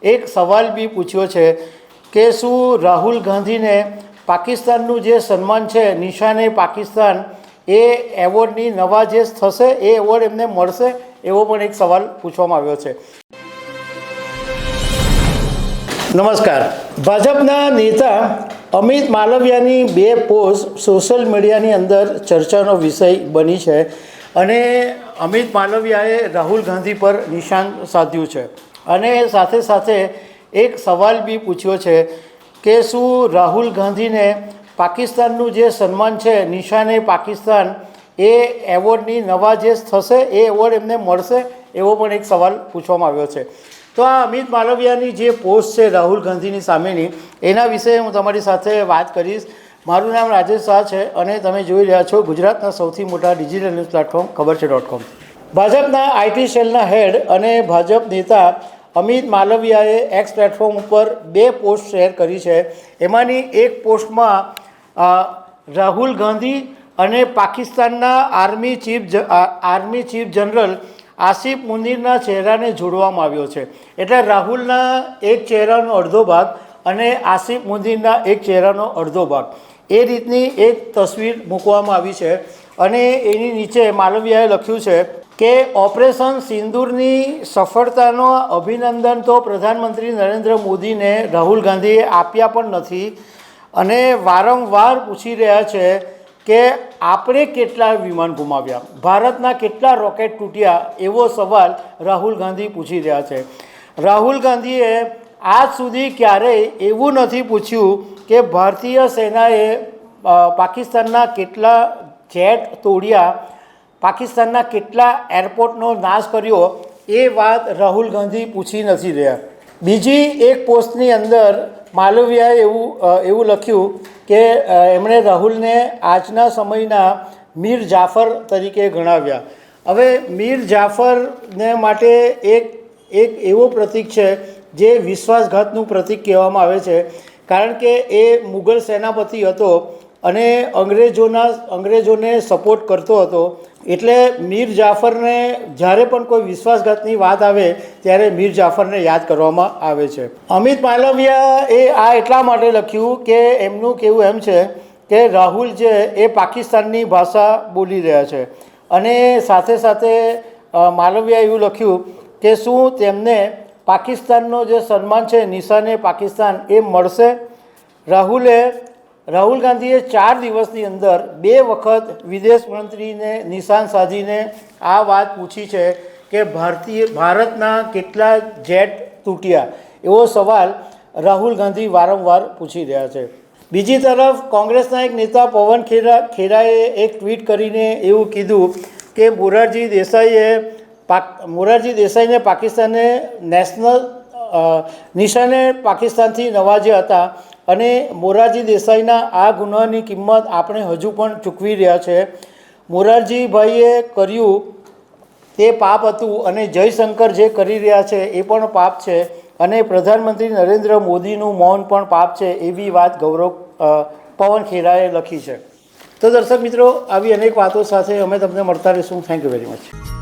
એક સવાલ બી પૂછ્યો છે કે શું રાહુલ ગાંધીને પાકિસ્તાનનું જે સન્માન છે નિશાને પાકિસ્તાન એ એવોર્ડની નવાજેશ થશે, એ એવોર્ડ એમને મળશે, એવો પણ એક સવાલ પૂછવામાં આવ્યો છે। નમસ્કાર। ભાજપના નેતા અમિત માલવિયાની બે પોસ્ટ સોશિયલ મીડિયાની અંદર ચર્ચાનો વિષય બની છે અને અમિત માલવિયાએ રાહુલ ગાંધી પર નિશાન સાધ્યું છે અને સાથે સાથે એક સવાલ બી પૂછ્યો છે કે શું રાહુલ ગાંધીને પાકિસ્તાનનું જે સન્માન છે નિશાને પાકિસ્તાન એ એવોર્ડની નવાજેશ થશે, એ એવોર્ડ એમને મળશે, એવો પણ એક સવાલ પૂછવામાં આવ્યો છે। તો આ અમિત માલવિયાની જે પોસ્ટ છે રાહુલ ગાંધીની સામેની, એના વિશે હું તમારી સાથે વાત કરીશ। મારું નામ રાજેશ શાહ છે અને તમે જોઈ રહ્યા છો ગુજરાતના સૌથી મોટા ડિજિટલ ન્યૂઝ પ્લેટફોર્મ ખબર છે.com। ભાજપના આઈટી સેલના હેડ અને ભાજપ નેતા અમિત માલવિયાએ એક્સ પ્લેટફોર્મ ઉપર બે પોસ્ટ શેર કરી છે। એમાંની એક પોસ્ટમાં રાહુલ ગાંધી અને પાકિસ્તાનના આર્મી ચીફ જનરલ આસિફ મુનીરના ચહેરાને જોડવામાં આવ્યો છે। એટલે રાહુલના એક ચહેરાનો અડધો ભાગ અને આસિફ મુનીરના એક ચહેરાનો અડધો ભાગ, એ રીતની એક તસવીર મૂકવામાં આવી છે અને એની નીચે માલવિયાએ લખ્યું છે કે ઓપરેશન સિંદૂરની સફળતાનો અભિનંદન તો પ્રધાનમંત્રી નરેન્દ્ર મોદીને રાહુલ ગાંધીએ આપ્યા પણ નથી અને વારંવાર પૂછી રહ્યા છે કે આપણે કેટલા વિમાન ગુમાવ્યા, ભારતના કેટલા રોકેટ તૂટ્યા, એવો સવાલ રાહુલ ગાંધી પૂછી રહ્યા છે। રાહુલ ગાંધીએ આજ સુધી ક્યારેય એવું નથી પૂછ્યું કે ભારતીય સેનાએ પાકિસ્તાનના કેટલા જેટ તોડ્યા, પાકિસ્તાનના કેટલા એરપોર્ટનો નાશ કર્યો, એ વાત રાહુલ ગાંધી પૂછી નથી રહ્યા। બીજી એક પોસ્ટની અંદર માલવિયાએ એવું લખ્યું કે એમણે રાહુલને આજના સમયના મીર જાફર તરીકે ગણાવ્યા। હવે મીર જાફરને માટે એક એવો પ્રતીક છે જે વિશ્વાસઘાતનું પ્રતીક કહેવામાં આવે છે, કારણ કે એ મુગલ સેનાપતિ હતો અને અંગ્રેજોને સપોર્ટ કરતો હતો। એટલે મીર જાફરને જ્યારે પણ કોઈ વિશ્વાસઘાતની વાત આવે ત્યારે મીર જાફરને યાદ કરવામાં આવે છે। અમિત માલવિયાએ આ એટલા માટે લખ્યું કે એમનું કહેવું એમ છે કે રાહુલ છે એ પાકિસ્તાનની ભાષા બોલી રહ્યા છે અને સાથે સાથે માલવિયાએ એવું લખ્યું કે શું તેમને પાકિસ્તાનનો જે સન્માન છે નિશાને પાકિસ્તાન એ મળશે। રાહુલ ગાંધીએ 4 દિવસની અંદર 2 વખત વિદેશ મંત્રીને નિશાન સાધીને આ વાત પૂછી છે કે ભારતના કેટલા જેટ તૂટ્યા, એવો સવાલ રાહુલ ગાંધી વારંવાર પૂછી રહ્યા છે। બીજી તરફ કોંગ્રેસના એક નેતા પવન ખેરાએ એક ટ્વીટ કરીને એવું કીધું કે મોરારજી દેસાઈને પાકિસ્તાને નિશાને પાકિસ્તાનથી નવાજ્યા હતા અને મોરારજી દેસાઈના આ ગુનાની કિંમત આપણે હજુ પણ ચૂકવી રહ્યા છે। મોરારજીભાઈએ કર્યું તે પાપ હતું અને જયશંકર જે કરી રહ્યા છે એ પણ પાપ છે અને પ્રધાનમંત્રી નરેન્દ્ર મોદીનું મૌન પણ પાપ છે, એવી વાત પવન ખેરાએ લખી છે। તો દર્શક મિત્રો, આવી અનેક વાતો સાથે અમે તમને મળતા રહીશું। Thank you very much.